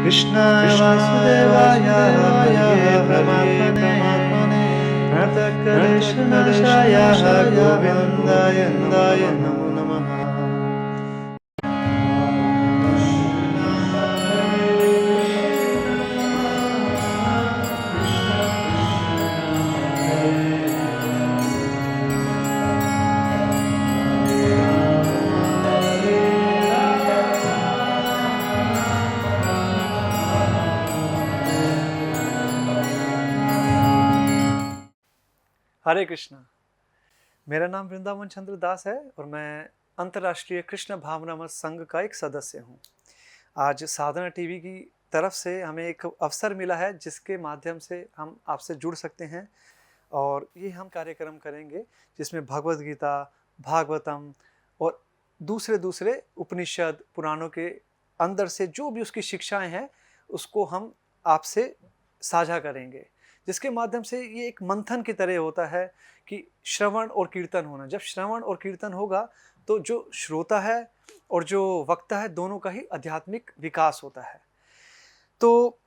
कृष्णाय वासुदेवाय हरये परमात्मने प्रणतक्लेशनाशाय गोविन्दाय नमो नमः। हरे कृष्णा। मेरा नाम वृंदावन चंद्र दास है और मैं अंतर्राष्ट्रीय कृष्ण भावनामृत संघ का एक सदस्य हूँ। आज साधना टीवी की तरफ से हमें एक अवसर मिला है जिसके माध्यम से हम आपसे जुड़ सकते हैं और ये हम कार्यक्रम करेंगे जिसमें भगवद गीता, भागवतम और दूसरे दूसरे उपनिषद पुराणों के अंदर से जो भी उसकी शिक्षाएं हैं उसको हम आपसे साझा करेंगे, जिसके माध्यम से ये एक मंथन की तरह होता है कि श्रवण और कीर्तन होना। जब श्रवण और कीर्तन होगा तो जो श्रोता है और जो वक्ता है दोनों का ही आध्यात्मिक विकास होता है। तो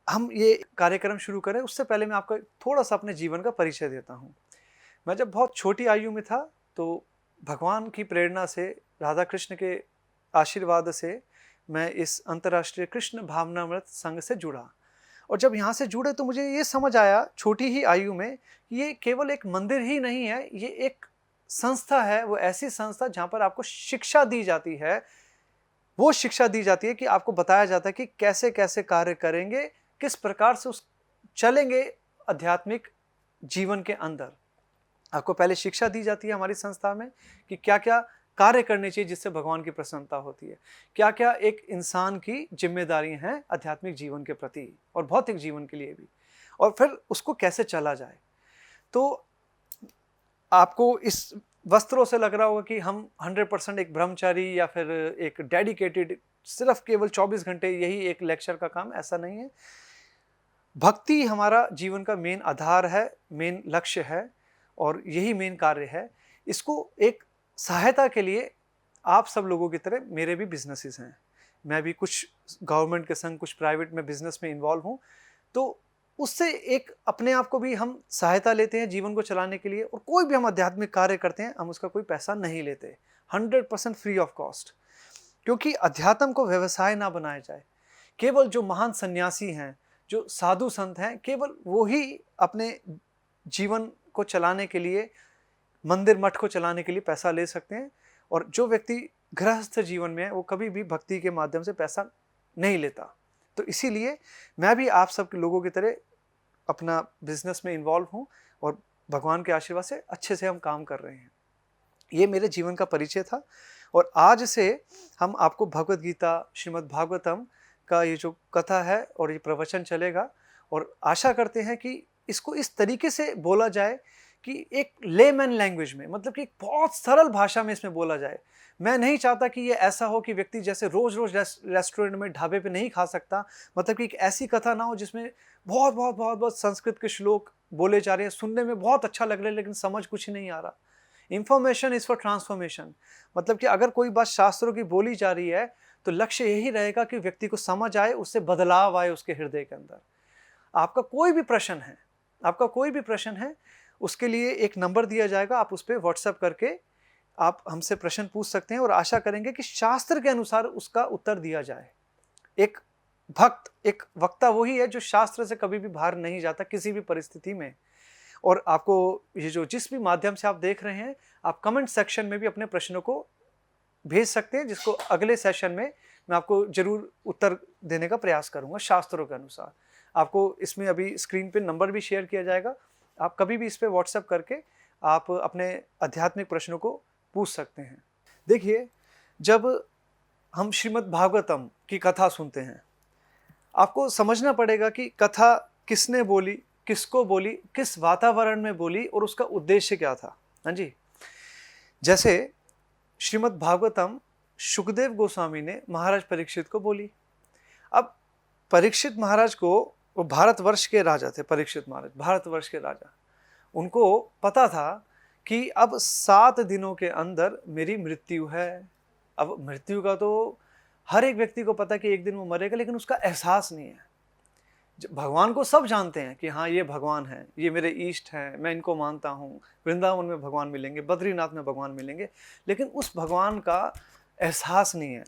हम ये कार्यक्रम शुरू करें उससे पहले मैं आपको थोड़ा सा अपने जीवन का परिचय देता हूँ। मैं जब बहुत छोटी आयु में था तो भगवान की प्रेरणा से, राधा कृष्ण के आशीर्वाद से मैं इस अंतर्राष्ट्रीय कृष्ण भावनामृत संघ से जुड़ा। और जब यहाँ से जुड़े तो मुझे ये समझ आया छोटी ही आयु में, ये केवल एक मंदिर ही नहीं है, ये एक संस्था है। वो ऐसी संस्था जहाँ पर आपको शिक्षा दी जाती है। वो शिक्षा दी जाती है कि आपको बताया जाता है कि कैसे कैसे कार्य करेंगे, किस प्रकार से उस चलेंगे आध्यात्मिक जीवन के अंदर। आपको पहले शिक्षा दी जाती है हमारी संस्था में कि क्या क्या कार्य करने चाहिए जिससे भगवान की प्रसन्नता होती है, क्या क्या एक इंसान की जिम्मेदारी हैं आध्यात्मिक जीवन के प्रति और भौतिक जीवन के लिए भी, और फिर उसको कैसे चला जाए। तो आपको इस वस्त्रों से लग रहा होगा कि हम 100% एक ब्रह्मचारी या फिर एक डेडिकेटेड सिर्फ केवल 24 घंटे यही एक लेक्चर का काम, ऐसा नहीं है। भक्ति हमारा जीवन का मेन आधार है, मेन लक्ष्य है और यही मेन कार्य है। इसको एक सहायता के लिए आप सब लोगों की तरह मेरे भी बिजनेसेस हैं। मैं भी कुछ गवर्नमेंट के संग, कुछ प्राइवेट में बिजनेस में इन्वॉल्व हूँ। तो उससे एक अपने आप को भी हम सहायता लेते हैं जीवन को चलाने के लिए, और कोई भी हम आध्यात्मिक कार्य करते हैं हम उसका कोई पैसा नहीं लेते, 100% फ्री ऑफ कॉस्ट। क्योंकि अध्यात्म को व्यवसाय ना बनाया जाए। केवल जो महान सन्यासी हैं, जो साधु संत हैं, केवल वो ही अपने जीवन को चलाने के लिए, मंदिर मठ को चलाने के लिए पैसा ले सकते हैं। और जो व्यक्ति गृहस्थ जीवन में है वो कभी भी भक्ति के माध्यम से पैसा नहीं लेता। तो इसीलिए मैं भी आप सब लोगों की तरह अपना बिजनेस में इन्वॉल्व हूँ और भगवान के आशीर्वाद से अच्छे से हम काम कर रहे हैं। ये मेरे जीवन का परिचय था और आज से हम आपको भगवद गीता, श्रीमद् भागवतम का ये जो कथा है और ये प्रवचन चलेगा, और आशा करते हैं कि इसको इस तरीके से बोला जाए कि एक लेमैन लैंग्वेज में, मतलब कि बहुत सरल भाषा में इसमें बोला जाए। मैं नहीं चाहता कि ये ऐसा हो कि व्यक्ति जैसे रोज रोज रेस्टोरेंट में, ढाबे पे नहीं खा सकता। मतलब कि एक ऐसी कथा ना हो जिसमें बहुत बहुत बहुत बहुत संस्कृत के श्लोक बोले जा रहे हैं, सुनने में बहुत अच्छा लग रहा है लेकिन समझ कुछ नहीं आ रहा। Information is for transformation. मतलब कि अगर कोई बात शास्त्रों की बोली जा रही है तो लक्ष्य यही रहेगा कि व्यक्ति को समझ आए, उससे बदलाव आए उसके हृदय के अंदर। आपका कोई भी प्रश्न है, आपका कोई भी प्रश्न है, उसके लिए एक नंबर दिया जाएगा, आप उस पर व्हाट्सएप करके आप हमसे प्रश्न पूछ सकते हैं और आशा करेंगे कि शास्त्र के अनुसार उसका उत्तर दिया जाए। एक भक्त, एक वक्ता वही है जो शास्त्र से कभी भी बाहर नहीं जाता किसी भी परिस्थिति में। और आपको ये जो जिस भी माध्यम से आप देख रहे हैं, आप कमेंट सेक्शन में भी अपने प्रश्नों को भेज सकते हैं, जिसको अगले सेशन में मैं आपको जरूर उत्तर देने का प्रयास करूंगा शास्त्रों के अनुसार। आपको इसमें अभी स्क्रीन पे नंबर भी शेयर किया जाएगा, आप कभी भी इस पे व्हाट्सएप करके आप अपने आध्यात्मिक प्रश्नों को पूछ सकते हैं। देखिए, जब हम श्रीमद् भागवतम की कथा सुनते हैं, आपको समझना पड़ेगा कि कथा किसने बोली, किसको बोली, किस वातावरण में बोली और उसका उद्देश्य क्या था। हाँ जी, जैसे श्रीमद् भागवतम शुकदेव गोस्वामी ने महाराज परीक्षित को बोली। अब परीक्षित महाराज को, वो भारतवर्ष के राजा थे, परीक्षित महाराज भारतवर्ष के राजा, उनको पता था कि अब 7 दिनों के अंदर मेरी मृत्यु है। अब मृत्यु का तो हर एक व्यक्ति को पता है कि एक दिन वो मरेगा, लेकिन उसका एहसास नहीं है। भगवान को सब जानते हैं कि हाँ ये भगवान है, ये मेरे इष्ट हैं, मैं इनको मानता हूँ, वृंदावन में भगवान मिलेंगे, बद्रीनाथ में भगवान मिलेंगे, लेकिन उस भगवान का एहसास नहीं है।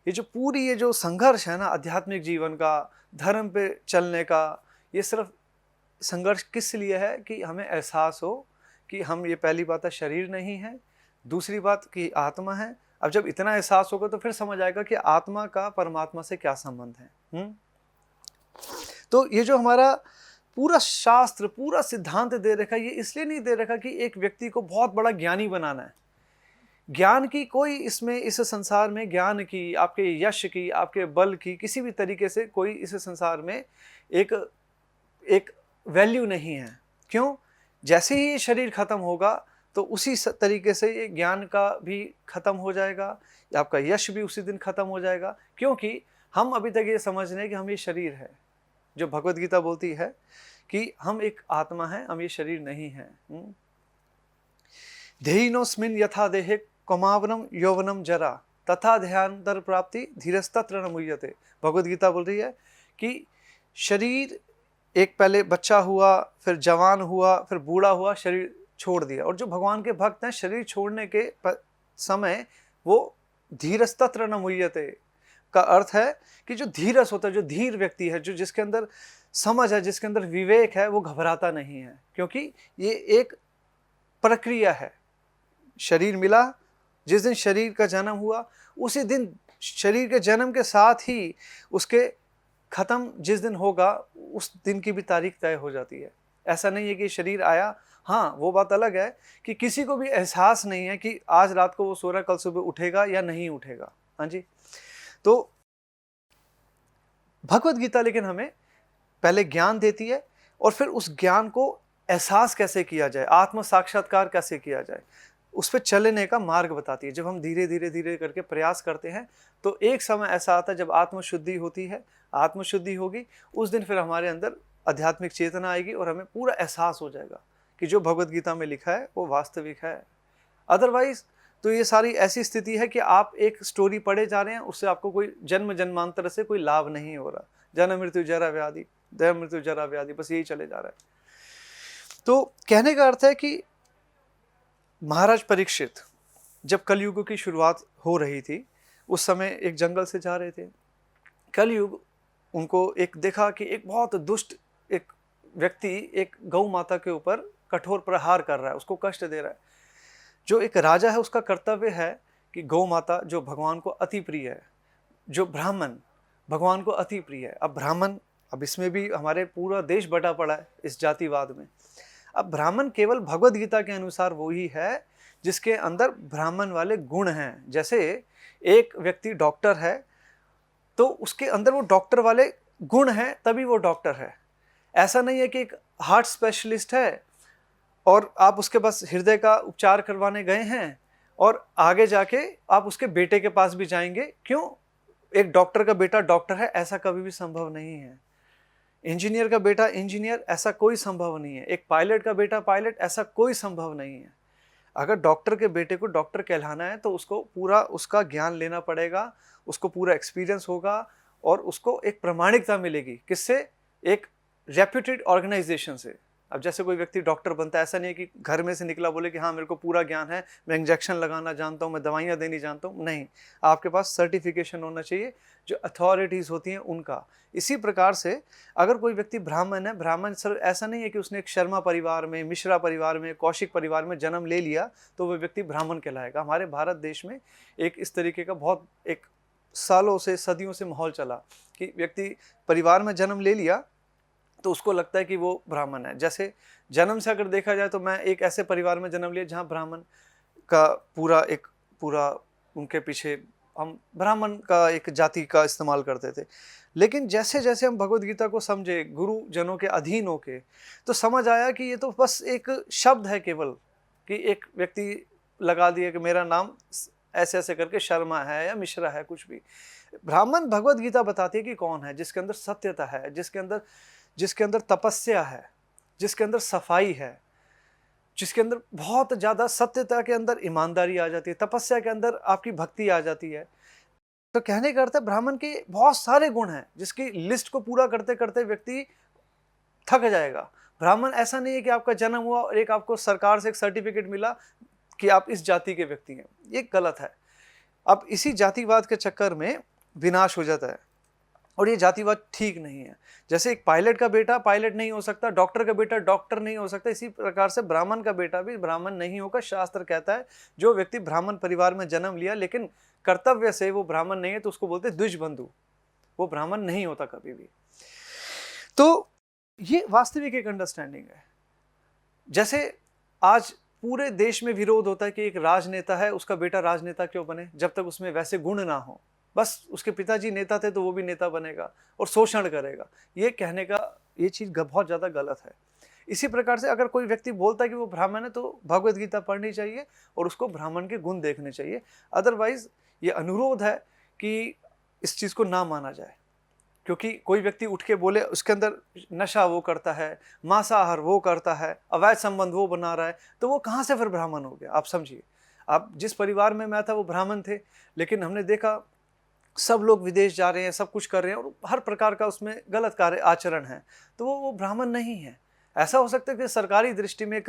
ये जो संघर्ष है ना आध्यात्मिक जीवन का, धर्म पे चलने का, ये सिर्फ संघर्ष किस लिए है कि हमें एहसास हो कि हम, ये पहली बात है, शरीर नहीं है, दूसरी बात कि आत्मा है। अब जब इतना एहसास होगा तो फिर समझ आएगा कि आत्मा का परमात्मा से क्या संबंध है। तो ये जो हमारा पूरा शास्त्र, पूरा सिद्धांत दे रखा है, ये इसलिए नहीं दे रखा कि एक व्यक्ति को बहुत बड़ा ज्ञानी बनाना है। ज्ञान की कोई इसमें, इस संसार में ज्ञान की, आपके यश की, आपके बल की, किसी भी तरीके से कोई इस संसार में एक वैल्यू नहीं है। क्यों? जैसे ही ये शरीर खत्म होगा तो उसी तरीके से ये ज्ञान का भी खत्म हो जाएगा, आपका यश भी उसी दिन खत्म हो जाएगा। क्योंकि हम अभी तक ये समझ रहे हैं कि हम ये शरीर है। जो भगवत गीता बोलती है कि हम एक आत्मा है, हम ये शरीर नहीं है। धेयिनोस्मिन् यथा देहे कौमावनम यौवनम जरा तथा ध्यानतर प्राप्ति धीरस्तत्र न मुह्यते। भगवत गीता बोल रही है कि शरीर एक पहले बच्चा हुआ, फिर जवान हुआ, फिर बूढ़ा हुआ, शरीर छोड़ दिया। और जो भगवान के भक्त हैं, शरीर छोड़ने के समय वो धीरस्तत्र न मुह्यते का अर्थ है कि जो धीरस होता है, जो धीर व्यक्ति है, जो जिसके अंदर समझ है, जिसके अंदर विवेक है, वो घबराता नहीं है। क्योंकि ये एक प्रक्रिया है। शरीर मिला, जिस दिन शरीर का जन्म हुआ उसी दिन शरीर के जन्म के साथ ही उसके खत्म जिस दिन होगा उस दिन की भी तारीख तय हो जाती है। ऐसा नहीं है कि शरीर आया, हाँ वो बात अलग है कि किसी को भी एहसास नहीं है कि आज रात को वो सो रहा, कल सुबह उठेगा या नहीं उठेगा। हाँ जी। तो भगवत गीता लेकिन हमें पहले ज्ञान देती है और फिर उस ज्ञान को एहसास कैसे किया जाए, आत्म साक्षात्कार कैसे किया जाए, उस पर चलने का मार्ग बताती है। जब हम धीरे धीरे धीरे करके प्रयास करते हैं तो एक समय ऐसा आता है जब आत्मशुद्धि होती है। आत्मशुद्धि होगी उस दिन फिर हमारे अंदर आध्यात्मिक चेतना आएगी और हमें पूरा एहसास हो जाएगा कि जो भगवत गीता में लिखा है वो वास्तविक है। अदरवाइज तो ये सारी ऐसी स्थिति है कि आप एक स्टोरी पढ़े जा रहे हैं, उससे आपको कोई जन्म जन्मांतर से कोई लाभ नहीं हो रहा। जन्म मृत्यु जरा व्याधि, जन्म मृत्यु जरा व्याधि, बस यही चले जा रहा है। तो कहने का अर्थ है कि महाराज परीक्षित जब कलयुग की शुरुआत हो रही थी, उस समय एक जंगल से जा रहे थे। कलयुग उनको एक देखा कि एक बहुत दुष्ट एक व्यक्ति एक गौ माता के ऊपर कठोर प्रहार कर रहा है, उसको कष्ट दे रहा है। जो एक राजा है उसका कर्तव्य है कि गौ माता जो भगवान को अति प्रिय है, जो ब्राह्मण भगवान को अति प्रिय है। अब ब्राह्मण, अब इसमें भी हमारे पूरा देश बटा पड़ा है इस जातिवाद में। अब ब्राह्मण केवल भगवत गीता के अनुसार वो ही है जिसके अंदर ब्राह्मण वाले गुण हैं। जैसे एक व्यक्ति डॉक्टर है तो उसके अंदर वो डॉक्टर वाले गुण हैं तभी वो डॉक्टर है। ऐसा नहीं है कि एक हार्ट स्पेशलिस्ट है और आप उसके पास हृदय का उपचार करवाने गए हैं और आगे जाके आप उसके बेटे के पास भी जाएंगे। क्यों? एक डॉक्टर का बेटा डॉक्टर है, ऐसा कभी भी संभव नहीं है। इंजीनियर का बेटा इंजीनियर, ऐसा कोई संभव नहीं है। एक पायलट का बेटा पायलट, ऐसा कोई संभव नहीं है। अगर डॉक्टर के बेटे को डॉक्टर कहलाना है तो उसको पूरा उसका ज्ञान लेना पड़ेगा, उसको पूरा एक्सपीरियंस होगा और उसको एक प्रमाणिकता मिलेगी। किससे? एक रेप्यूटेड ऑर्गेनाइजेशन से। अब जैसे कोई व्यक्ति डॉक्टर बनता है, ऐसा नहीं है कि घर में से निकला बोले कि हाँ मेरे को पूरा ज्ञान है, मैं इंजेक्शन लगाना जानता हूँ, मैं दवाइयाँ देनी जानता हूँ। नहीं, आपके पास सर्टिफिकेशन होना चाहिए जो अथॉरिटीज़ होती हैं उनका। इसी प्रकार से अगर कोई व्यक्ति ब्राह्मण है, ब्राह्मण सर ऐसा नहीं है कि उसने एक शर्मा परिवार में, मिश्रा परिवार में, कौशिक परिवार में जन्म ले लिया तो वह व्यक्ति ब्राह्मण कहलाएगा। हमारे भारत देश में एक इस तरीके का बहुत एक सालों से, सदियों से माहौल चला कि व्यक्ति परिवार में जन्म ले लिया तो उसको लगता है कि वो ब्राह्मण है। जैसे जन्म से अगर देखा जाए तो मैं एक ऐसे परिवार में जन्म लिया जहाँ ब्राह्मण का पूरा उनके पीछे हम ब्राह्मण का एक जाति का इस्तेमाल करते थे। लेकिन जैसे जैसे हम भगवत गीता को समझे, गुरुजनों के अधीन होके, तो समझ आया कि ये तो बस एक शब्द है केवल, कि एक व्यक्ति लगा दिया कि मेरा नाम ऐसे ऐसे करके शर्मा है या मिश्रा है, कुछ भी। ब्राह्मण भगवत गीता बताती है कि कौन है, जिसके अंदर सत्यता है, जिसके अंदर तपस्या है, जिसके अंदर सफाई है, जिसके अंदर बहुत ज़्यादा सत्यता के अंदर ईमानदारी आ जाती है, तपस्या के अंदर आपकी भक्ति आ जाती है, तो कहने का अर्थ है ब्राह्मण के बहुत सारे गुण हैं जिसकी लिस्ट को पूरा करते करते व्यक्ति थक जाएगा। ब्राह्मण ऐसा नहीं है कि आपका जन्म हुआ और एक आपको सरकार से एक सर्टिफिकेट मिला कि आप इस जाति के व्यक्ति हैं, ये गलत है। अब इसी जातिवाद के चक्कर में विनाश हो जाता है और ये जातिवाद ठीक नहीं है। जैसे एक पायलट का बेटा पायलट नहीं हो सकता, डॉक्टर का बेटा डॉक्टर नहीं हो सकता, इसी प्रकार से ब्राह्मण का बेटा भी ब्राह्मण नहीं होगा। शास्त्र कहता है जो व्यक्ति ब्राह्मण परिवार में जन्म लिया लेकिन कर्तव्य से वो ब्राह्मण नहीं है तो उसको बोलते द्विजबंधु, वो ब्राह्मण नहीं होता कभी भी। तो ये वास्तविक एक अंडरस्टैंडिंग है। जैसे आज पूरे देश में विरोध होता है कि एक राजनेता है, उसका बेटा राजनेता क्यों बने जब तक उसमें वैसे गुण ना हो। बस उसके पिताजी नेता थे तो वो भी नेता बनेगा और शोषण करेगा। ये कहने का ये चीज़ बहुत ज़्यादा गलत है। इसी प्रकार से अगर कोई व्यक्ति बोलता है कि वो ब्राह्मण है तो भगवत गीता पढ़नी चाहिए और उसको ब्राह्मण के गुण देखने चाहिए। अदरवाइज ये अनुरोध है कि इस चीज़ को ना माना जाए, क्योंकि कोई व्यक्ति उठ के बोले उसके अंदर नशा वो करता है, मांसाहार वो करता है, अवैध संबंध वो बना रहा है, तो वो कहाँ से फिर ब्राह्मण हो गया। आप समझिए, आप जिस परिवार में मैं था वो ब्राह्मण थे, लेकिन हमने देखा सब लोग विदेश जा रहे हैं, सब कुछ कर रहे हैं और हर प्रकार का उसमें गलत कार्य आचरण है, तो वो ब्राह्मण नहीं है। ऐसा हो सकता है कि सरकारी दृष्टि में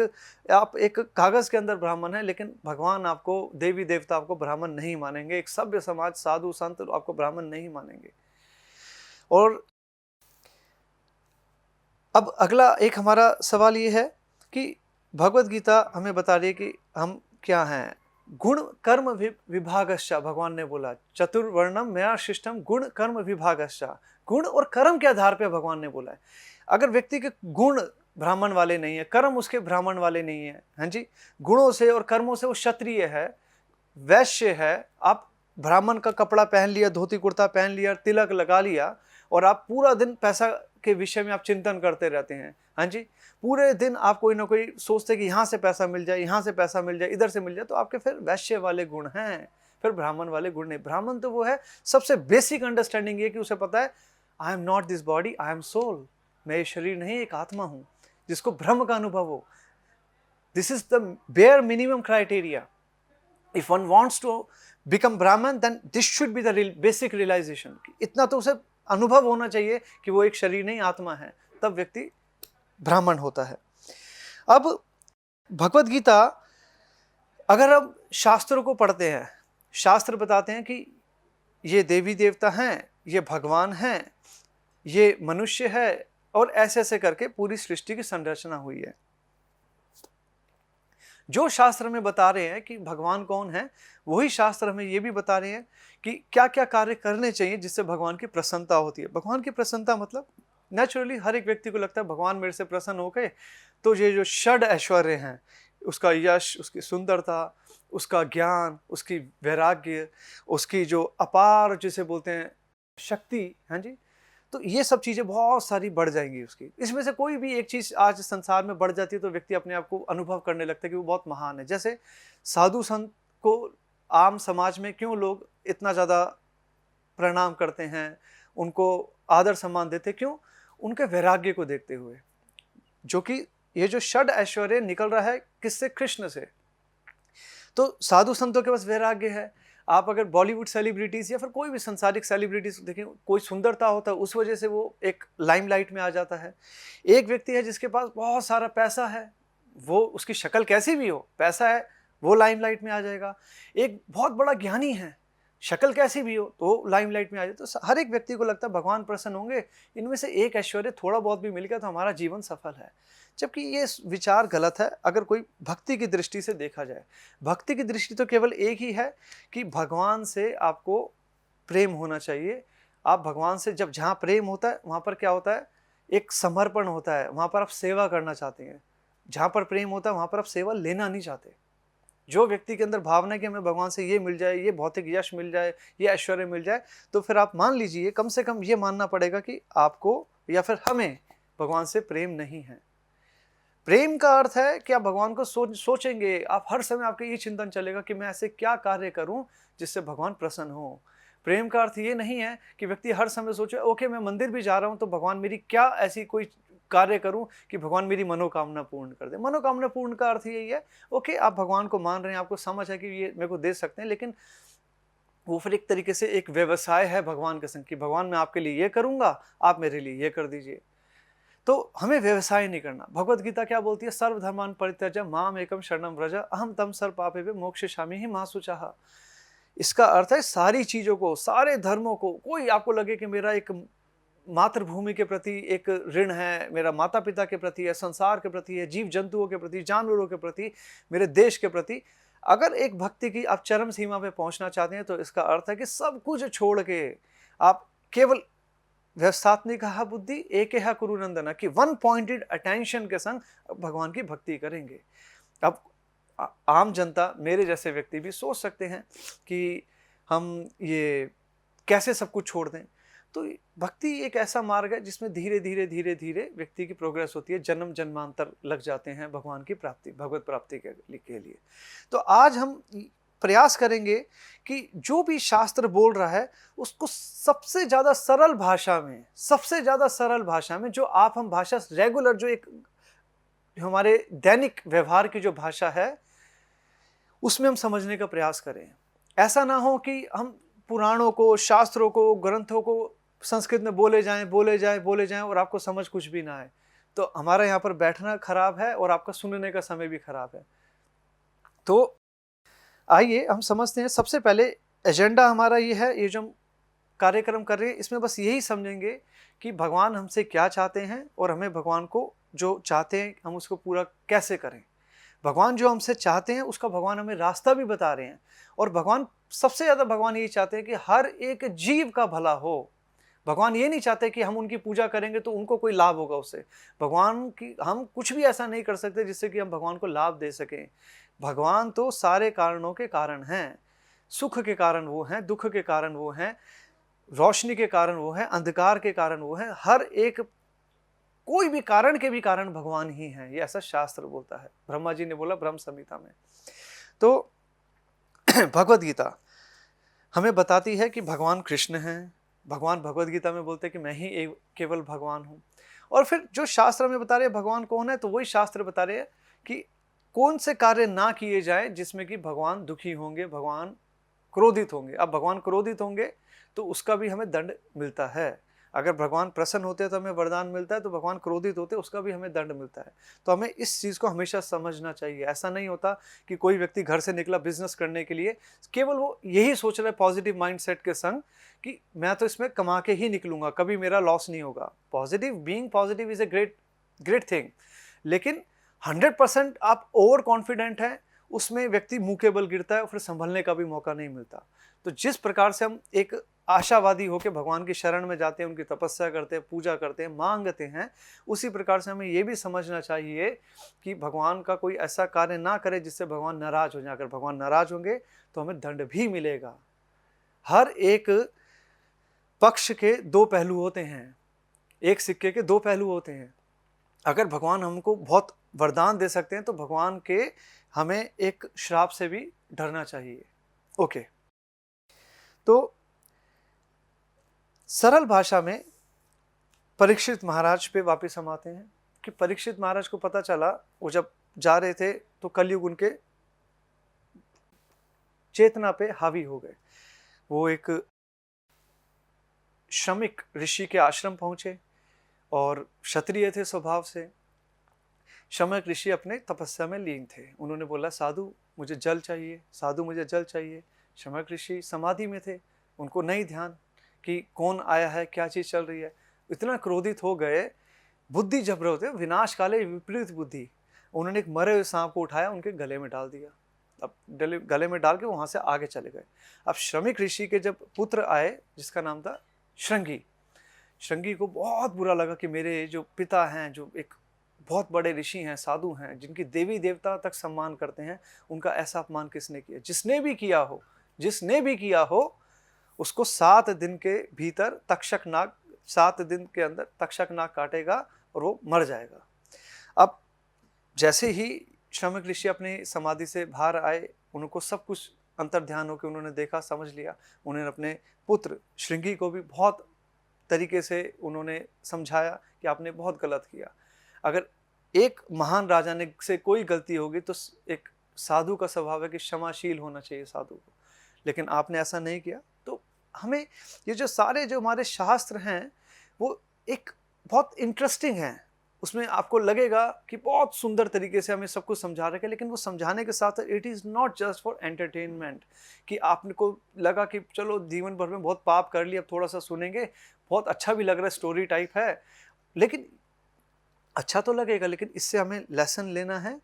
आप एक कागज़ के अंदर ब्राह्मण है, लेकिन भगवान आपको, देवी देवता आपको ब्राह्मण नहीं मानेंगे, एक सभ्य समाज साधु संत आपको ब्राह्मण नहीं मानेंगे। और अब अगला एक हमारा सवाल ये है कि भगवत गीता हमें बता रही है कि हम क्या हैं। गुण कर्म विभागश्च, भगवान ने बोला चतुर्वर्णम मया शिष्टम गुण कर्म विभागश्च। गुण और कर्म के आधार पर भगवान ने बोला है। अगर व्यक्ति के गुण ब्राह्मण वाले नहीं है, कर्म उसके ब्राह्मण वाले नहीं है, हाँ जी, गुणों से और कर्मों से वो क्षत्रिय है, वैश्य है, आप ब्राह्मण का कपड़ा पहन लिया, धोती कुर्ता पहन लिया, तिलक लगा लिया और आप पूरा दिन पैसा के विषय में आप चिंतन करते रहते हैं, हाँ जी, पूरे दिन आप कोई ना कोई सोचते कि यहाँ से पैसा मिल जाए, यहाँ से पैसा मिल जाए, इधर से मिल जाए, तो आपके फिर वैश्य वाले गुण हैं, फिर ब्राह्मण वाले गुण नहीं। ब्राह्मण तो वो है सबसे बेसिक अंडरस्टैंडिंग ये कि उसे पता है I am not this body, I am soul, मैं ये शरीर नहीं एक आत्मा हूँ, जिसको ब्रह्म का अनुभव हो। This is the bare minimum criteria. If one wants to become Brahmin then this should be the basic realization. इतना तो उसे अनुभव होना चाहिए कि वो एक शरीर नहीं आत्मा है, तब व्यक्ति ब्राह्मण होता है। अब भगवत गीता अगर हम शास्त्रों को पढ़ते हैं, शास्त्र बताते हैं कि ये देवी देवता हैं, ये भगवान हैं, ये मनुष्य है, और ऐसे ऐसे करके पूरी सृष्टि की संरचना हुई है। जो शास्त्र में बता रहे हैं कि भगवान कौन है, वही शास्त्र हमें ये भी बता रहे हैं कि क्या क्या कार्य करने चाहिए जिससे भगवान की प्रसन्नता होती है। भगवान की प्रसन्नता मतलब नेचुरली हर एक व्यक्ति को लगता है भगवान मेरे से प्रसन्न हो गए तो ये जो षड ऐश्वर्य हैं, उसका यश, उसकी सुंदरता, उसका ज्ञान, उसकी वैराग्य, उसकी जो अपार जिसे बोलते हैं शक्ति, हाँ जी, तो ये सब चीज़ें बहुत सारी बढ़ जाएंगी उसकी। इसमें से कोई भी एक चीज़ आज संसार में बढ़ जाती है तो व्यक्ति अपने आप को अनुभव करने लगता है कि वो बहुत महान है। जैसे साधु संत को आम समाज में क्यों लोग इतना ज़्यादा प्रणाम करते हैं, उनको आदर सम्मान देते, क्यों? उनके वैराग्य को देखते हुए, जो कि ये जो षड ऐश्वर्य निकल रहा है किससे? कृष्ण से। तो साधु संतों के पास वैराग्य है। आप अगर बॉलीवुड सेलिब्रिटीज़ या फिर कोई भी संसारिक सेलिब्रिटीज़ देखें, कोई सुंदरता होता है उस वजह से वो एक लाइमलाइट में आ जाता है। एक व्यक्ति है जिसके पास बहुत सारा पैसा है, वो उसकी शक्ल कैसी भी हो, पैसा है, वो लाइमलाइट में आ जाएगा। एक बहुत बड़ा ज्ञानी है, शक्ल कैसी भी हो तो लाइमलाइट में आ जाए। तो हर एक व्यक्ति को लगता है भगवान प्रसन्न होंगे, इनमें से एक ऐश्वर्य थोड़ा बहुत भी मिल गया तो हमारा जीवन सफल है। जबकि ये विचार गलत है अगर कोई भक्ति की दृष्टि से देखा जाए। भक्ति की दृष्टि तो केवल एक ही है कि भगवान से आपको प्रेम होना चाहिए। आप भगवान से जब जहाँ प्रेम होता है वहाँ पर क्या होता है? एक समर्पण होता है, वहाँ पर आप सेवा करना चाहते हैं। जहाँ पर प्रेम होता है वहाँ पर आप सेवा लेना नहीं चाहते। जो व्यक्ति के अंदर भावना है कि हमें भगवान से ये मिल जाए, ये भौतिक यश मिल जाए, ये ऐश्वर्य मिल जाए, तो फिर आप मान लीजिए, कम से कम ये मानना पड़ेगा कि आपको या फिर हमें भगवान से प्रेम नहीं है। प्रेम का अर्थ है कि आप भगवान को सोचेंगे, आप हर समय आपके ये चिंतन चलेगा कि मैं ऐसे क्या कार्य करूं जिससे भगवान प्रसन्न हो। प्रेम का अर्थ ये नहीं है कि व्यक्ति हर समय सोचे ओके मैं मंदिर भी जा रहा हूं तो भगवान मेरी क्या ऐसी कोई कार्य करूं कि भगवान मेरी मनोकामना पूर्ण कर दे। मनोकामना पूर्ण का अर्थ यही है, ओके आप भगवान को मान रहे हैं, आपको समझ है कि ये मेरे को दे सकते हैं, लेकिन वो फिर एक तरीके से एक व्यवसाय है भगवान के संग कि भगवान मैं आपके लिए ये करूंगा, आप मेरे लिए ये कर दीजिए। तो हमें व्यवसाय नहीं करना। भगवत गीता क्या बोलती है? सर्वधर्मान् परित्यज्य माम एकम शरणम व्रज अहम तम सर्व पापेभ्यो मोक्षयिष्यामि मा शुचः। इसका अर्थ है सारी चीजों को, सारे धर्मों को, कोई आपको लगे कि मेरा एक मातृभूमि के प्रति एक ऋण है, मेरा माता पिता के प्रति है, संसार के प्रति है, जीव जंतुओं के प्रति, जानवरों के प्रति, मेरे देश के प्रति, अगर एक भक्ति की आप चरम सीमा पे पहुंचना चाहते हैं तो इसका अर्थ है कि सब कुछ छोड़ के आप केवल व्यवसात्मिक बुद्धि एक कुरु नंदन की वन पॉइंटेड अटेंशन के संग भगवान की भक्ति करेंगे। अब आम जनता, मेरे जैसे व्यक्ति भी सोच सकते हैं कि हम ये कैसे सब कुछ छोड़ दें। तो भक्ति एक ऐसा मार्ग है जिसमें धीरे धीरे धीरे धीरे व्यक्ति की प्रोग्रेस होती है, जन्म जन्मांतर लग जाते हैं भगवान की प्राप्ति, भगवत प्राप्ति के लिए। तो आज हम प्रयास करेंगे कि जो भी शास्त्र बोल रहा है उसको सबसे ज़्यादा सरल भाषा में, सबसे ज़्यादा सरल भाषा में, जो हम भाषा रेगुलर, जो एक हमारे दैनिक व्यवहार की जो भाषा है उसमें हम समझने का प्रयास करें। ऐसा ना हो कि हम पुराणों को, शास्त्रों को, ग्रंथों को संस्कृत में बोले जाएं और आपको समझ कुछ भी ना आए, तो हमारा यहाँ पर बैठना खराब है और आपका सुनने का समय भी खराब है। तो आइए हम समझते हैं। सबसे पहले एजेंडा हमारा ये है, ये जो हम कार्यक्रम कर रहे हैं इसमें बस यही समझेंगे कि भगवान हमसे क्या चाहते हैं और हमें भगवान को जो चाहते हैं हम उसको पूरा कैसे करें। भगवान जो हमसे चाहते हैं उसका भगवान हमें रास्ता भी बता रहे हैं, और भगवान सबसे ज़्यादा भगवान यही चाहते हैं कि हर एक जीव का भला हो। भगवान ये नहीं चाहते कि हम उनकी पूजा करेंगे तो उनको कोई लाभ होगा उससे। भगवान की हम कुछ भी ऐसा नहीं कर सकते जिससे कि हम भगवान को लाभ दे सकें। भगवान तो सारे कारणों के कारण हैं। सुख के कारण वो हैं, दुख के कारण वो हैं, रोशनी के कारण वो हैं, अंधकार के कारण वो हैं। हर एक कोई भी कारण के भी कारण भगवान ही हैं, ये ऐसा शास्त्र बोलता है। ब्रह्मा जी ने बोला ब्रह्म संहिता में। तो भगवत गीता हमें बताती है कि भगवान कृष्ण हैं। भगवान भगवत गीता में बोलते हैं कि मैं ही एक केवल भगवान हूँ। और फिर जो शास्त्र में बता रहे हैं भगवान कौन है, तो वही शास्त्र बता रहे हैं कि कौन से कार्य ना किए जाए जिसमें कि भगवान दुखी होंगे, भगवान क्रोधित होंगे। अब भगवान क्रोधित होंगे तो उसका भी हमें दंड मिलता है। अगर भगवान प्रसन्न होते हैं तो हमें वरदान मिलता है, तो भगवान क्रोधित होते हैं उसका भी हमें दंड मिलता है। तो हमें इस चीज़ को हमेशा समझना चाहिए। ऐसा नहीं होता कि कोई व्यक्ति घर से निकला बिजनेस करने के लिए, केवल वो यही सोच रहा है पॉजिटिव माइंडसेट के संग कि मैं तो इसमें कमा के ही निकलूंगा, कभी मेरा लॉस नहीं होगा। Being positive is a great thing, लेकिन 100% आप ओवर कॉन्फिडेंट हैं उसमें व्यक्ति मुंह के बल गिरता है और फिर संभलने का भी मौका नहीं मिलता। तो जिस प्रकार से हम एक आशावादी होकर भगवान की शरण में जाते हैं, उनकी तपस्या करते हैं, पूजा करते हैं, मांगते हैं, उसी प्रकार से हमें यह भी समझना चाहिए कि भगवान का कोई ऐसा कार्य ना करे जिससे भगवान नाराज हो जाए। अगर भगवान नाराज होंगे तो हमें दंड भी मिलेगा। हर एक पक्ष के दो पहलू होते हैं, एक सिक्के के दो पहलू होते हैं। अगर भगवान हमको बहुत वरदान दे सकते हैं तो भगवान के हमें एक श्राप से भी डरना चाहिए। ओके, तो सरल भाषा में परीक्षित महाराज पे वापस हम आते हैं कि परीक्षित महाराज को पता चला, वो जब जा रहे थे तो कलयुग उनके चेतना पे हावी हो गए। वो एक श्रमिक ऋषि के आश्रम पहुंचे और क्षत्रिय थे स्वभाव से। श्रमिक ऋषि अपने तपस्या में लीन थे। उन्होंने बोला साधु मुझे जल चाहिए, साधु मुझे जल चाहिए। श्रमिक ऋषि समाधि में थे, उनको नहीं ध्यान कि कौन आया है, क्या चीज़ चल रही है। इतना क्रोधित हो गए, बुद्धि जबर होते, विनाश काले विपरीत बुद्धि। उन्होंने एक मरे हुए सांप को उठाया, उनके गले में डाल दिया। अब गले में डाल के वहाँ से आगे चले गए। अब श्रमिक ऋषि के जब पुत्र आए जिसका नाम था श्रृंगी, श्रृंगी को बहुत बुरा लगा कि मेरे जो पिता हैं, जो एक बहुत बड़े ऋषि हैं, साधु हैं, जिनकी देवी देवता तक सम्मान करते हैं, उनका ऐसा अपमान किसने किया। जिसने भी किया हो उसको 7 दिन के भीतर तक्षक नाग, 7 दिन के अंदर तक्षक नाग काटेगा और वो मर जाएगा। अब जैसे ही श्रमिक ऋषि अपनी समाधि से बाहर आए, उनको सब कुछ अंतर्ध्यान होकर उन्होंने देखा, समझ लिया। उन्होंने अपने पुत्र श्रृंगी को भी बहुत तरीके से उन्होंने समझाया कि आपने बहुत गलत किया। अगर एक महान राजा ने से कोई गलती होगी तो एक साधु का स्वभाव है कि क्षमाशील होना चाहिए साधु को। लेकिन आपने ऐसा नहीं किया। तो हमें ये जो सारे जो हमारे शास्त्र हैं वो एक बहुत इंटरेस्टिंग हैं। उसमें आपको लगेगा कि बहुत सुंदर तरीके से हमें सब कुछ समझा रखे, लेकिन वो समझाने के साथ it is not just for entertainment कि आपको लगा कि चलो जीवन भर में बहुत पाप कर लिया, अब थोड़ा सा सुनेंगे, बहुत अच्छा भी लग रहा है, स्टोरी टाइप है, लेकिन अच्छा तो लगेगा, लेकिन इससे हमें लेसन लेना है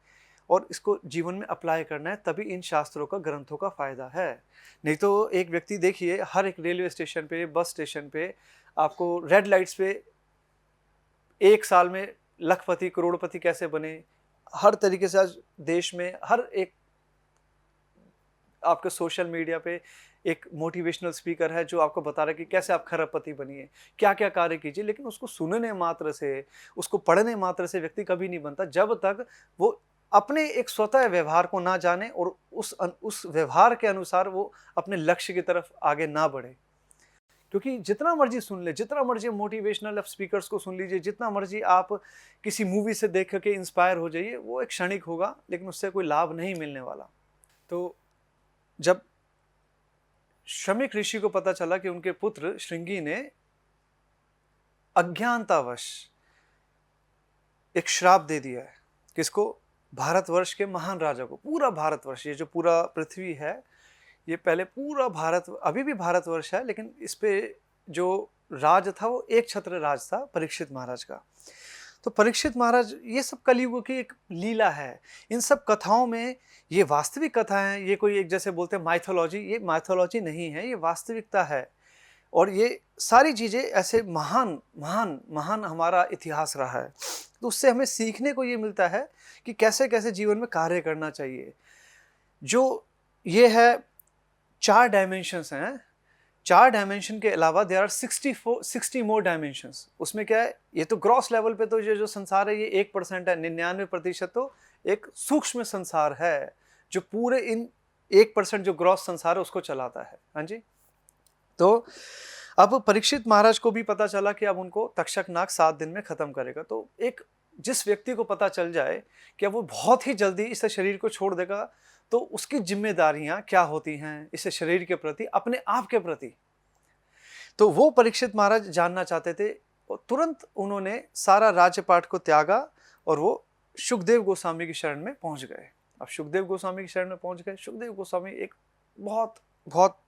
और इसको जीवन में अप्लाई करना है, तभी इन शास्त्रों का, ग्रंथों का फायदा है। नहीं तो एक व्यक्ति देखिए, हर एक रेलवे स्टेशन पे, बस स्टेशन पे आपको रेड लाइट्स पे एक साल में लखपति करोड़पति कैसे बने, हर तरीके से आज देश में हर एक आपके सोशल मीडिया पे एक मोटिवेशनल स्पीकर है जो आपको बता रहा है कि कैसे आप खरबपति बनिए, क्या क्या कार्य कीजिए, लेकिन उसको सुनने मात्र से, उसको पढ़ने मात्र से व्यक्ति कभी नहीं बनता जब तक वो अपने एक स्वतः व्यवहार को ना जाने और उस व्यवहार के अनुसार वो अपने लक्ष्य की तरफ आगे ना बढ़े। क्योंकि जितना मर्जी सुन ले, जितना मर्जी मोटिवेशनल स्पीकर्स को सुन लीजिए, जितना मर्जी आप किसी मूवी से देख के इंस्पायर हो जाइए, वो एक क्षणिक होगा, लेकिन उससे कोई लाभ नहीं मिलने वाला। तो जब शमीक ऋषि को पता चला कि उनके पुत्र श्रृंगी ने अज्ञानतावश एक श्राप दे दिया है, किसको? भारतवर्ष के महान राजा को। पूरा भारतवर्ष, ये जो पूरा पृथ्वी है, ये पहले पूरा भारत, अभी भी भारतवर्ष है, लेकिन इस पे जो राज था वो एक छत्र राज था, परीक्षित महाराज का। तो परीक्षित महाराज, ये सब कलयुग की एक लीला है। इन सब कथाओं में ये वास्तविक कथा है, ये कोई एक जैसे बोलते हैं माइथोलॉजी, ये माइथोलॉजी नहीं है, ये वास्तविकता है। और ये सारी चीज़ें ऐसे महान महान महान हमारा इतिहास रहा है। तो उससे हमें सीखने को ये मिलता है कि कैसे कैसे जीवन में कार्य करना चाहिए। जो ये है 4 डायमेंशंस हैं, 4 डायमेंशन के अलावा देयर आर 60 मोर डायमेंशंस। उसमें क्या है, ये तो ग्रॉस लेवल पे तो ये जो संसार है ये 1% है, 99% तो एक सूक्ष्म संसार है जो पूरे इन 1% जो ग्रॉस संसार है उसको चलाता है। हाँ जी। तो अब परीक्षित महाराज को भी पता चला कि अब उनको तक्षक नाग 7 दिन में खत्म करेगा। तो एक जिस व्यक्ति को पता चल जाए कि अब वो बहुत ही जल्दी इस शरीर को छोड़ देगा, तो उसकी जिम्मेदारियां क्या होती हैं इस शरीर के प्रति, अपने आप के प्रति, तो वो परीक्षित महाराज जानना चाहते थे। और तुरंत उन्होंने सारा राज्यपाठ को त्यागा और वो सुखदेव गोस्वामी की शरण में पहुंच गए। अब सुखदेव गोस्वामी की शरण में पहुंच गए। सुखदेव गोस्वामी एक बहुत बहुत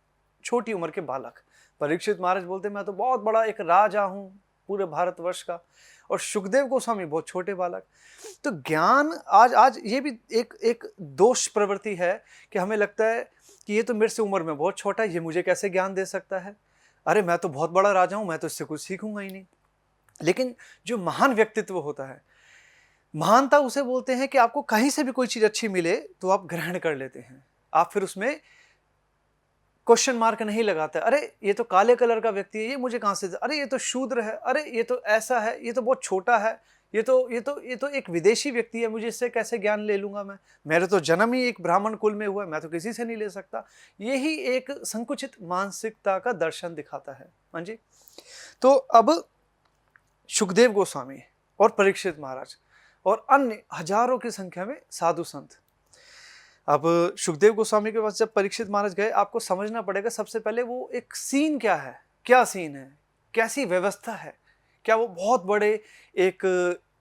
छोटी उम्र के बालक। परीक्षित महाराज बोलते मैं तो बहुत बड़ा एक राजा हूं पूरे भारतवर्ष का, और सुखदेव गोस्वामी बहुत छोटे बालक। तो ज्ञान आज ये भी एक दोष प्रवृत्ति है कि हमें लगता है कि ये तो मेरे से उम्र में बहुत छोटा है, ये मुझे कैसे ज्ञान दे सकता है, अरे मैं तो बहुत बड़ा राजा हूं, मैं तो इससे कुछ सीखूंगा ही नहीं। लेकिन जो महान व्यक्तित्व होता है, महानता उसे बोलते हैं कि आपको कहीं से भी कोई चीज अच्छी मिले तो आप ग्रहण कर लेते हैं, आप फिर उसमें क्वेश्चन मार्क नहीं लगाता। अरे ये तो काले कलर का व्यक्ति है, ये मुझे कहां से, अरे ये तो शूद्र है, अरे ये तो ऐसा है, ये तो बहुत छोटा है, ये तो एक विदेशी व्यक्ति है, मुझे इससे कैसे ज्ञान ले लूंगा मैं, मेरे तो जन्म ही एक ब्राह्मण कुल में हुआ है, मैं तो किसी से नहीं ले सकता। यही एक संकुचित मानसिकता का दर्शन दिखाता है। हाँ जी। तो अब सुखदेव गोस्वामी और परीक्षित महाराज और अन्य हजारों की संख्या में साधु संत, अब सुखदेव गोस्वामी के पास जब परीक्षित महाराज गए, आपको समझना पड़ेगा सबसे पहले वो एक सीन क्या है, क्या सीन है, कैसी व्यवस्था है। क्या वो बहुत बड़े एक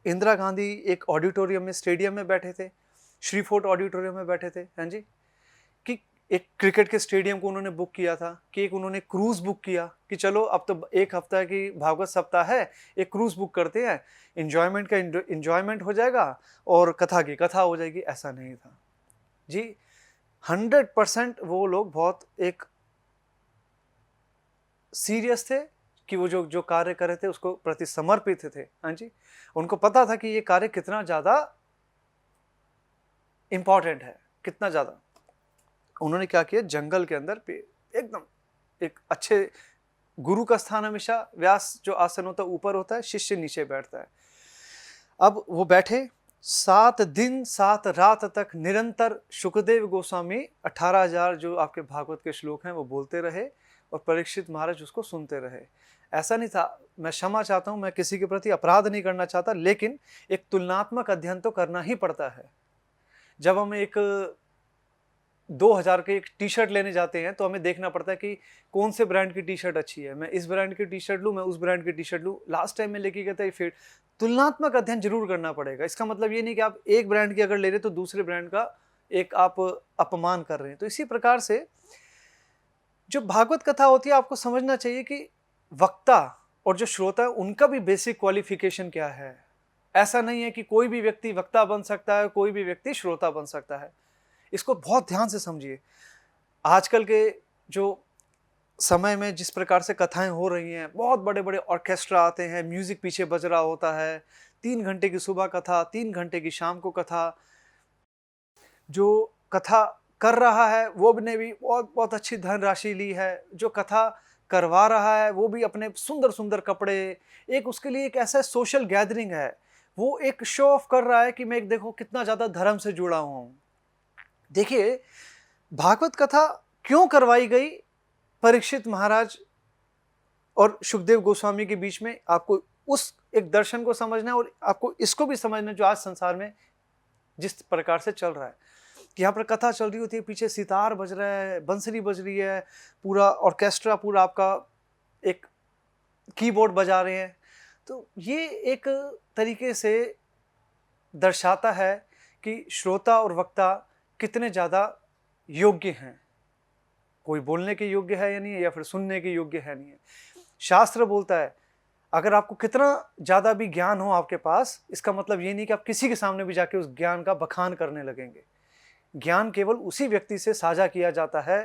इंदिरा गांधी एक ऑडिटोरियम में, स्टेडियम में बैठे थे, श्रीफोर्ट ऑडिटोरियम में बैठे थे, हाँ जी, कि एक क्रिकेट के स्टेडियम को उन्होंने बुक किया था, कि एक उन्होंने क्रूज बुक किया कि चलो अब तो एक हफ्ता की भागवत सप्ताह है, एक क्रूज बुक करते हैं, इंजॉयमेंट का इंजॉयमेंट हो जाएगा और कथा की कथा हो जाएगी। ऐसा नहीं था जी। 100% वो लोग बहुत एक सीरियस थे कि वो जो कार्य कर रहे थे उसको प्रति समर्पित थे। हाँ जी। उनको पता था कि ये कार्य कितना ज्यादा इंपॉर्टेंट है, कितना ज्यादा। उन्होंने क्या किया, जंगल के अंदर पे एकदम एक अच्छे गुरु का स्थान हमेशा व्यास जो आसन होता है ऊपर होता है, शिष्य नीचे बैठता है। अब वो बैठे 7 दिन 7 रात तक निरंतर सुखदेव गोस्वामी 18,000 जो आपके भागवत के श्लोक हैं वो बोलते रहे और परीक्षित महाराज उसको सुनते रहे। ऐसा नहीं था, मैं क्षमा चाहता हूं, मैं किसी के प्रति अपराध नहीं करना चाहता, लेकिन एक तुलनात्मक अध्ययन तो करना ही पड़ता है। जब हम एक 2000 के एक टी शर्ट लेने जाते हैं तो हमें देखना पड़ता है कि कौन से ब्रांड की टी शर्ट अच्छी है, मैं इस ब्रांड की टी शर्ट लूँ, मैं उस ब्रांड की टी शर्ट लूँ। लास्ट टाइम मैं लेके गया था, फिर तुलनात्मक अध्ययन जरूर करना पड़ेगा। इसका मतलब ये नहीं कि आप एक ब्रांड की अगर ले रहे तो दूसरे ब्रांड का एक आप अपमान कर रहे हैं। तो इसी प्रकार से जो भागवत कथा होती है, आपको समझना चाहिए कि वक्ता और जो श्रोता है उनका भी बेसिक क्वालिफिकेशन क्या है। ऐसा नहीं है कि कोई भी व्यक्ति वक्ता बन सकता है, कोई भी व्यक्ति श्रोता बन सकता है। इसको बहुत ध्यान से समझिए। आजकल के जो समय में जिस प्रकार से कथाएं हो रही हैं, बहुत बड़े बड़े ऑर्केस्ट्रा आते हैं, म्यूजिक पीछे बज रहा होता है, 3 घंटे की सुबह कथा, 3 घंटे की शाम को कथा। जो कथा कर रहा है वो ने भी बहुत बहुत अच्छी धनराशि ली है, जो कथा करवा रहा है वो भी अपने सुंदर सुंदर कपड़े, एक उसके लिए एक ऐसा सोशल गैदरिंग है, वो एक शो ऑफ कर रहा है कि मैं एक देखो कितना ज्यादा धर्म से जुड़ा हूं। देखिए, भागवत कथा क्यों करवाई गई परीक्षित महाराज और सुखदेव गोस्वामी के बीच में, आपको उस एक दर्शन को समझना है और आपको इसको भी समझना है जो आज संसार में जिस प्रकार से चल रहा है कि यहाँ पर कथा चल रही होती है, पीछे सितार बज रहा है, बंसरी बज रही है, पूरा ऑर्केस्ट्रा, पूरा आपका एक कीबोर्ड बजा रहे हैं। तो ये एक तरीके से दर्शाता है कि श्रोता और वक्ता कितने ज़्यादा योग्य हैं, कोई बोलने के योग्य है या नहीं है, या फिर सुनने के योग्य है नहीं है। शास्त्र बोलता है अगर आपको कितना ज़्यादा भी ज्ञान हो आपके पास, इसका मतलब ये नहीं कि आप किसी के सामने भी जाके उस ज्ञान का बखान करने लगेंगे। ज्ञान केवल उसी व्यक्ति से साझा किया जाता है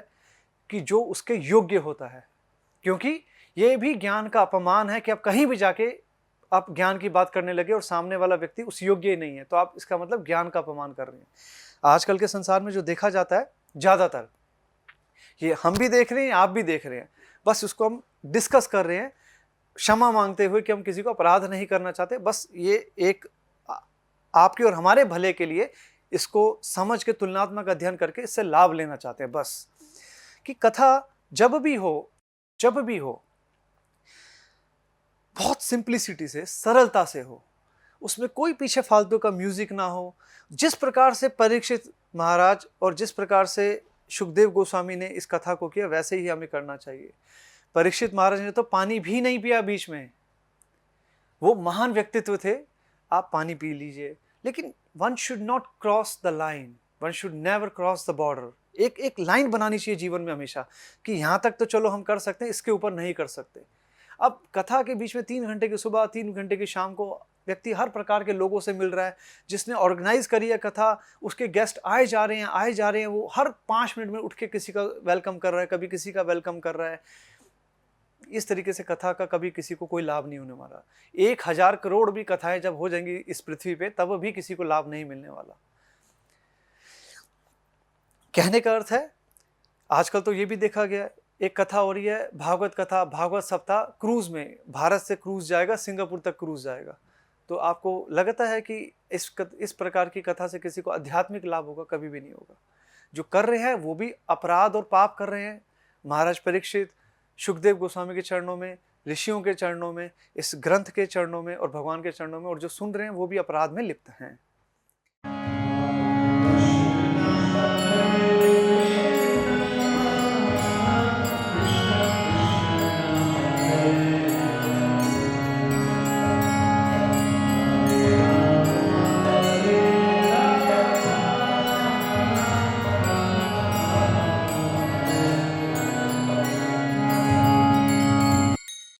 कि जो उसके योग्य होता है, क्योंकि ये भी ज्ञान का अपमान है कि आप कहीं भी जाके आप ज्ञान की बात करने लगे और सामने वाला व्यक्ति उस योग्य ही नहीं है, तो आप इसका मतलब ज्ञान का अपमान कर रहे हैं। आजकल के संसार में जो देखा जाता है ज़्यादातर, ये हम भी देख रहे हैं, आप भी देख रहे हैं, बस उसको हम डिस्कस कर रहे हैं क्षमा मांगते हुए कि हम किसी को अपराध नहीं करना चाहते। बस ये एक आपके और हमारे भले के लिए इसको समझ के तुलनात्मक अध्ययन करके इससे लाभ लेना चाहते हैं। बस कि कथा जब भी हो बहुत सिंप्लिसिटी से, सरलता से हो, उसमें कोई पीछे फालतू का म्यूजिक ना हो। जिस प्रकार से परीक्षित महाराज और जिस प्रकार से सुखदेव गोस्वामी ने इस कथा को किया, वैसे ही हमें करना चाहिए। परीक्षित महाराज ने तो पानी भी नहीं पिया बीच में, वो महान व्यक्तित्व थे, आप पानी पी लीजिए, लेकिन one should not cross the line, one should never cross the border. एक लाइन बनानी चाहिए जीवन में हमेशा कि यहाँ तक तो चलो हम कर सकते हैं, इसके ऊपर नहीं कर सकते। अब कथा के बीच में 3 घंटे की सुबह, 3 घंटे की शाम को व्यक्ति हर प्रकार के लोगों से मिल रहा है। जिसने ऑर्गेनाइज करी है कथा, उसके गेस्ट आए जा रहे हैं, वो हर 5 मिनट में उठ के किसी का वेलकम कर रहा है, कभी किसी का वेलकम कर रहा है। इस तरीके से कथा का कभी किसी को कोई लाभ नहीं होने वाला। 1000 करोड़ भी कथाएं जब हो जाएंगी इस पृथ्वी पे, तब भी किसी को लाभ नहीं मिलने वाला। कहने का अर्थ है, आजकल तो ये भी देखा गया, एक कथा हो रही है भागवत कथा, भागवत सप्ताह क्रूज में, भारत से क्रूज जाएगा, सिंगापुर तक क्रूज जाएगा। तो आपको लगता है कि इस प्रकार की कथा से किसी को आध्यात्मिक लाभ होगा? कभी भी नहीं होगा। जो कर रहे हैं वो भी अपराध और पाप कर रहे हैं। महाराज परीक्षित सुखदेव गोस्वामी के चरणों में, ऋषियों के चरणों में, इस ग्रंथ के चरणों में और भगवान के चरणों में, और जो सुन रहे हैं वो भी अपराध में लिप्त हैं।